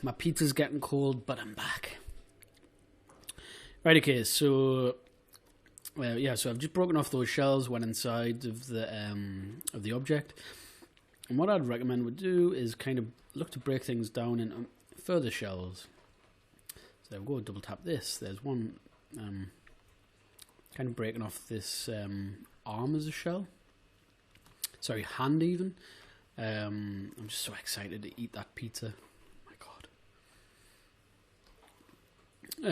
my pizza's getting cold, but I'm back. Right, okay, so so I've just broken off those shells, went inside of the object, and what I'd recommend we do is kind of look to break things down into further shells. So I'll go double tap this. There's one kind of breaking off this arm as a shell. Sorry, hand even. I'm just so excited to eat that pizza. My God.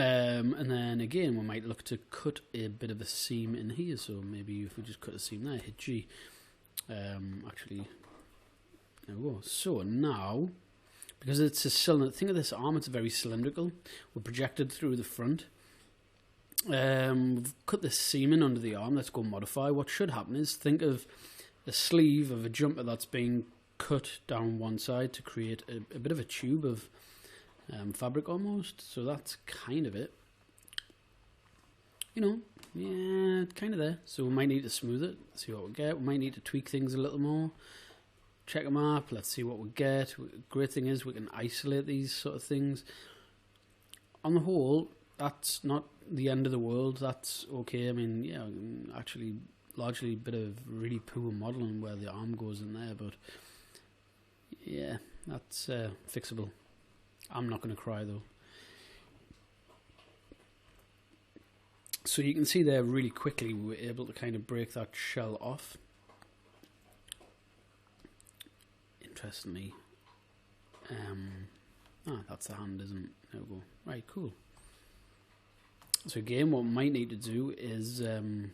And then again, we might look to cut a bit of a seam in here. So maybe if we just cut a seam there, hit G. Actually, there we go. So now, because it's a cylinder, think of this arm, it's very cylindrical. We're projected through the front. We've cut this seam in under the arm. Let's go modify. What should happen is think of the sleeve of a jumper that's being cut down one side to create a bit of a tube of fabric almost. So that's kind of it. You know, yeah, kind of there. So we might need to smooth it, see what we get. We might need to tweak things a little more. Check them up, let's see what we get. Great thing is we can isolate these sort of things. On the whole, that's not the end of the world. That's okay. I mean, yeah, actually largely a bit of really poor modelling where the arm goes in there, but yeah, that's fixable. I'm not going to cry though. So you can see there really quickly we were able to kind of break that shell off. Interestingly, that's the hand, isn't it? There we go. Right, cool. So again, what we might need to do is have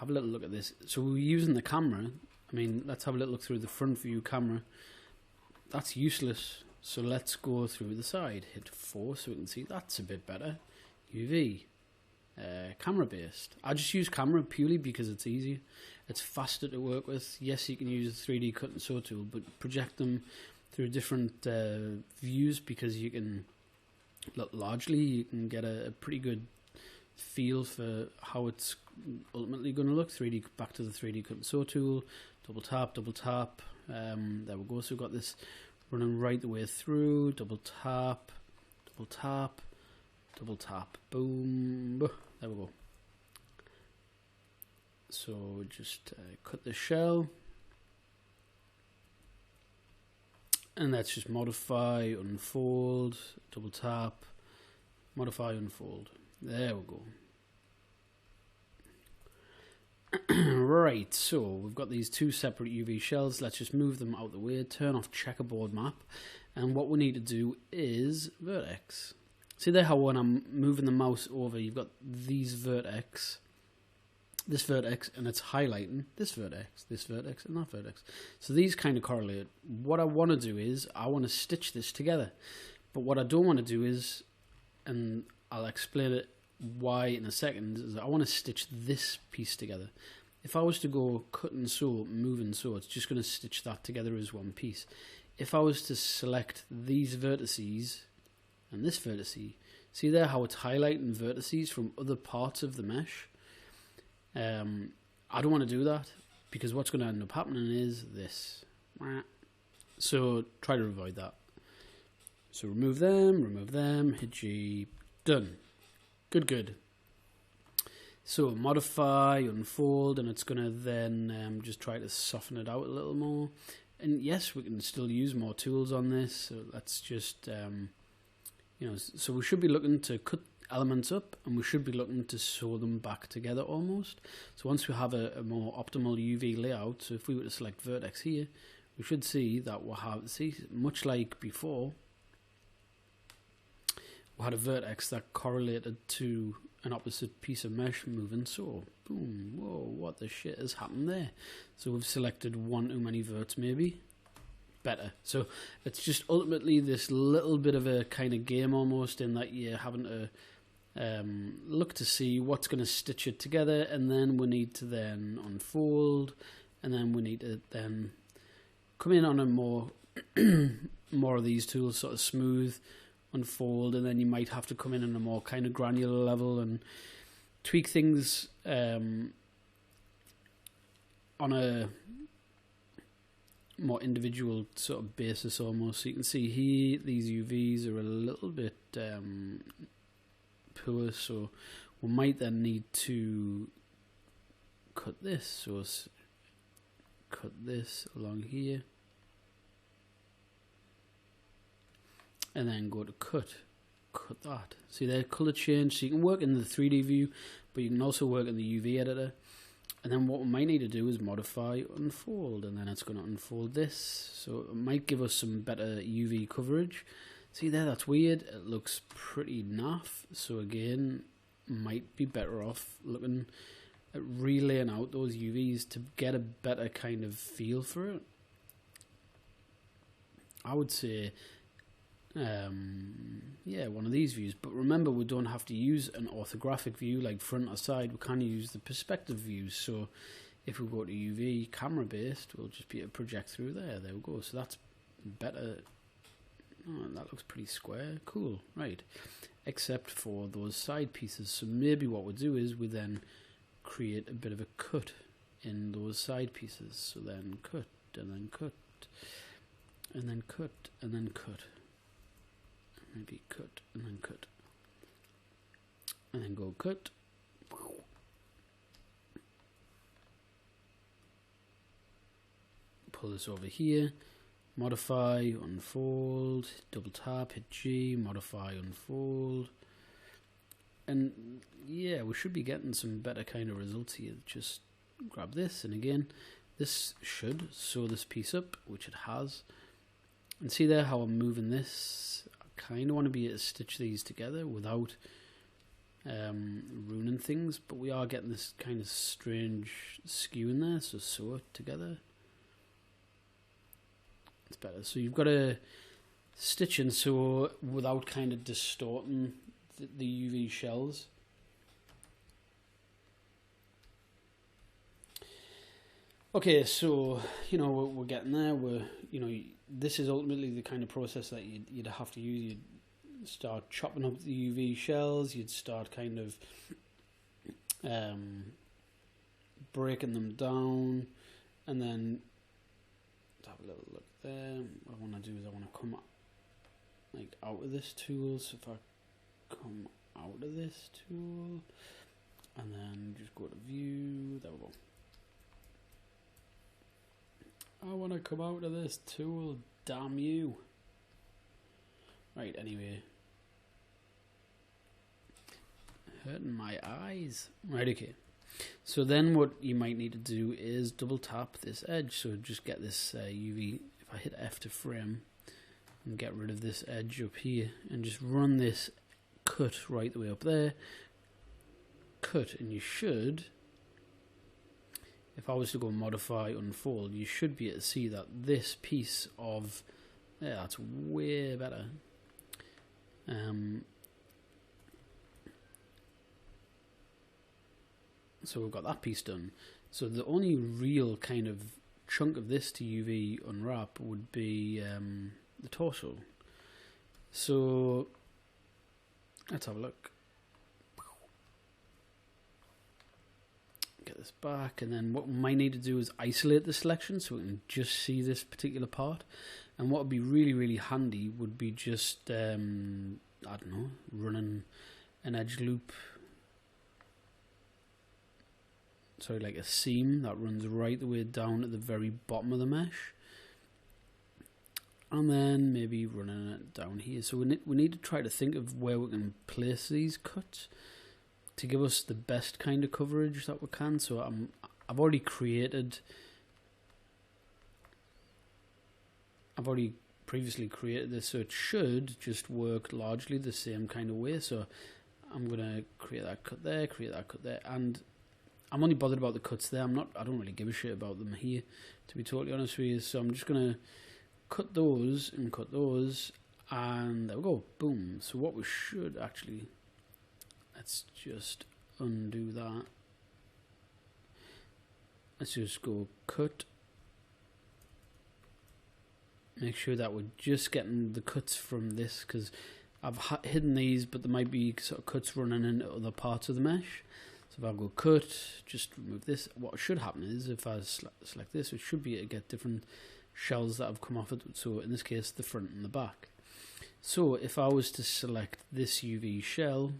a little look at this. So we're using the camera. I mean, let's have a little look through the front view camera. That's useless. So let's go through the side. Hit 4 so we can see that's a bit better. UV. Camera based. I just use camera purely because it's easier. It's faster to work with. Yes, you can use the 3D cut and sew tool, but project them through different views because you can, largely, you can get a pretty good feel for how it's ultimately going to look. 3D back to the 3D cut and sew tool. Double tap, double tap. There we go. So we've got this running right the way through. Double tap, double tap, double tap. Boom. There we go. So just cut the shell. And let's just modify, unfold, double tap, modify, unfold. There we go. Right, so we've got these two separate UV shells. Let's just move them out the way, turn off checkerboard map. And what we need to do is vertex. See there how when I'm moving the mouse over, you've got these vertex, this vertex, and it's highlighting this vertex, and that vertex. So these kind of correlate. What I want to do is, I want to stitch this together. But what I don't want to do is, and I'll explain it why in a second, is I want to stitch this piece together. If I was to go cut and sew, move and sew, it's just going to stitch that together as one piece. If I was to select these vertices and this vertice, see there how it's highlighting vertices from other parts of the mesh? I don't want to do that because what's going to end up happening is this. So try to avoid that. So remove them, hit G, done. Good. So modify, unfold, and it's going to then just try to soften it out a little more. And yes, we can still use more tools on this. So let's just, so we should be looking to cut elements up and we should be looking to sew them back together almost. So once we have a more optimal UV layout, so if we were to select vertex here, we should see that we'll have, much like before, we had a vertex that correlated to an opposite piece of mesh moving, so boom, whoa, what the shit has happened there? So we've selected one too many verts maybe. Better. So it's just ultimately this little bit of a kind of game almost in that you're having to look to see what's going to stitch it together, and then we need to then unfold, and then we need to then come in on a more of these tools, sort of smooth, unfold, and then you might have to come in on a more kind of granular level and tweak things on a more individual sort of basis almost. So you can see here these UVs are a little bit poor, so we might then need to cut this. So cut this along here, and then go to cut that. See there, color change. So you can work in the 3D view, but you can also work in the UV editor. And then what we might need to do is modify unfold, and then it's going to unfold this. So it might give us some better UV coverage. See there, that's weird. It looks pretty naff. So again, might be better off looking at relaying out those UVs to get a better kind of feel for it. I would say, yeah, one of these views. But remember, we don't have to use an orthographic view like front or side. We can use the perspective views. So if we go to UV camera based, we'll just be able to project through there. There we go. So that's better. Oh, that looks pretty square. Cool. Right. Except for those side pieces. So maybe what we'll do is we then create a bit of a cut in those side pieces. So then cut, and then cut, and then cut, and then cut. Maybe cut, and then cut, and then go cut. Pull this over here, modify, unfold, double tap, hit G, modify, unfold. And yeah, we should be getting some better kind of results here. Just grab this, and again, this should sew this piece up, which it has. And see there how I'm moving this? Kind of want to be able to stitch these together without ruining things, but we are getting this kind of strange skew in there, so sew it together. It's better. So you've got to stitch and sew without kind of distorting the UV shells. Okay, so we're getting there. This is ultimately the kind of process that you'd have to use. You'd start chopping up the UV shells. You'd start kind of breaking them down, and then have a little look there. What I want to do is I want to come like out of this tool. So if I come out of this tool, and then just go to view. There we go. I want to come out of this tool, damn you. Right, anyway. Hurting my eyes. Right, okay. So then what you might need to do is double tap this edge. So just get this UV, if I hit F to frame, and get rid of this edge up here, and just run this cut right the way up there. Cut, and you should... If I was to go modify, unfold, you should be able to see that this piece of, yeah, that's way better. So we've got that piece done. So the only real kind of chunk of this to UV unwrap would be the torso. So let's have a look. Get this back, and then what we might need to do is isolate the selection so we can just see this particular part. And what would be really, really handy would be just, I don't know, running an edge loop. Sorry, like a seam that runs right the way down at the very bottom of the mesh. And then maybe running it down here. So we need to try to think of where we can place these cuts to give us the best kind of coverage that we can. So I've already previously created this, so it should just work largely the same kind of way. So I'm gonna create that cut there, and I'm only bothered about the cuts there. I don't really give a shit about them here, to be totally honest with you. So I'm just gonna cut those, and there we go, boom. So what we should actually, let's just undo that. Let's just go cut. Make sure that we're just getting the cuts from this, because I've hidden these, but there might be sort of cuts running into other parts of the mesh. So if I go cut, just remove this. What should happen is if I select this, it should be able to get different shells that have come off it. So in this case, the front and the back. So if I was to select this UV shell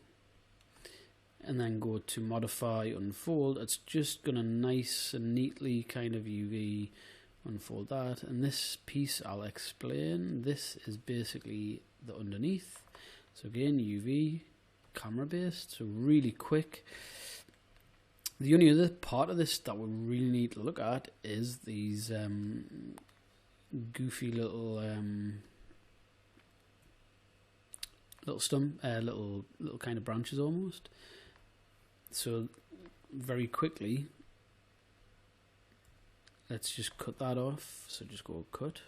and then go to modify, unfold, it's just going to nice and neatly kind of UV unfold that. And this piece I'll explain. This is basically the underneath. So again, UV, camera based, so really quick. The only other part of this that we really need to look at is these goofy little little kind of branches almost. So very quickly, let's just cut that off. So just go cut.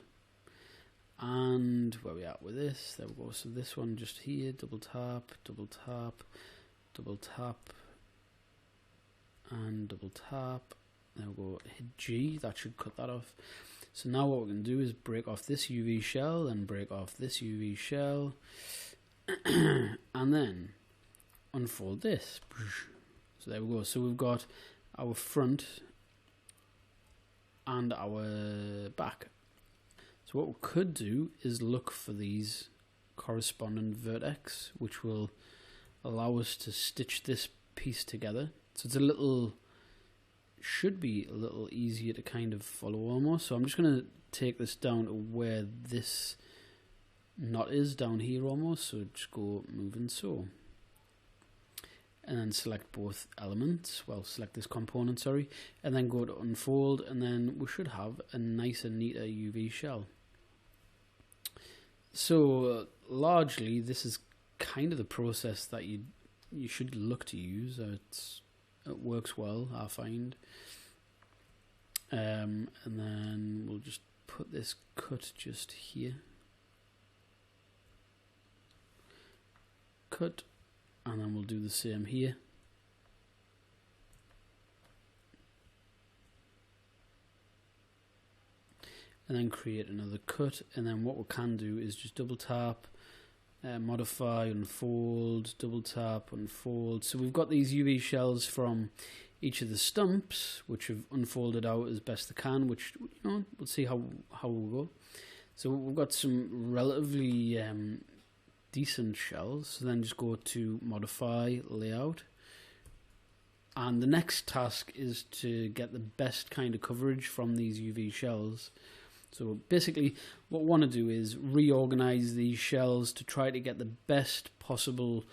And where we at with this? There we go. So this one just here, double tap, double tap, double tap, and double tap. There we go. Hit G. That should cut that off. So now what we're going to do is break off this UV shell and break off this UV shell, and then unfold this. So there we go. So we've got our front and our back. So what we could do is look for these corresponding vertex, which will allow us to stitch this piece together. So it's should be a little easier to kind of follow almost. So I'm just going to take this down to where this knot is down here almost. So just go moving so. And then select both elements, well select this component, sorry, and then go to unfold, and then we should have a nicer, neater UV shell. So largely this is kind of the process that you should look to use. It works well, I find. And then we'll just put this cut just here. Cut. And then we'll do the same here. And then create another cut. And then what we can do is just double tap, modify, unfold, double tap, unfold. So we've got these UV shells from each of the stumps, which have unfolded out as best they can, which, you know, we'll see how we'll go. So we've got some relatively decent shells. So then just go to modify, layout, and the next task is to get the best kind of coverage from these UV shells. So basically what we want to do is reorganize these shells to try to get the best possible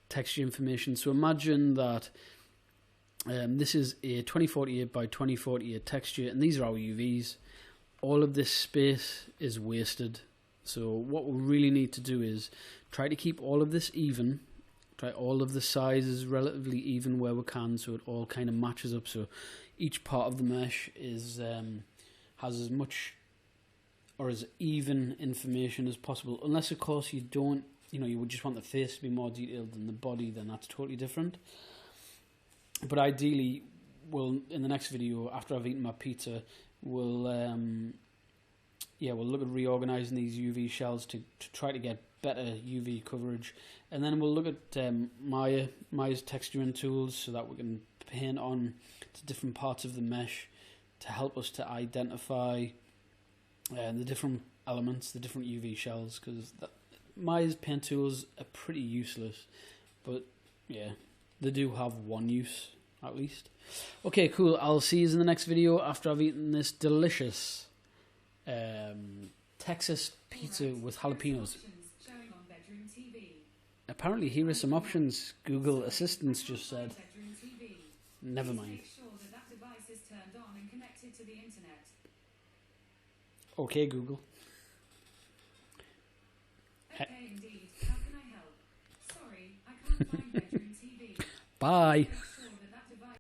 texture information. So imagine that this is a 2048 by 2048 texture, and these are our UVs. All of this space is wasted. So what we really need to do is try to keep all of this even, try all of the sizes relatively even where we can, so it all kind of matches up. So each part of the mesh is has as much or as even information as possible. Unless, of course, you don't, you would just want the face to be more detailed than the body, then that's totally different. But ideally, in the next video, after I've eaten my pizza, we'll look at reorganizing these UV shells to try to get better UV coverage, and then we'll look at Maya's texturing tools so that we can paint on to different parts of the mesh to help us to identify the different elements, the different UV shells, because Maya's paint tools are pretty useless, but yeah, they do have one use at least. Okay, cool. I'll see you in the next video after I've eaten this delicious Texas pizza with jalapenos. Apparently here are some options. Google Assistants just said. Never mind. Okay, Google. Okay, indeed. How can I help? Sorry, I can't find bedroom TV. Bye.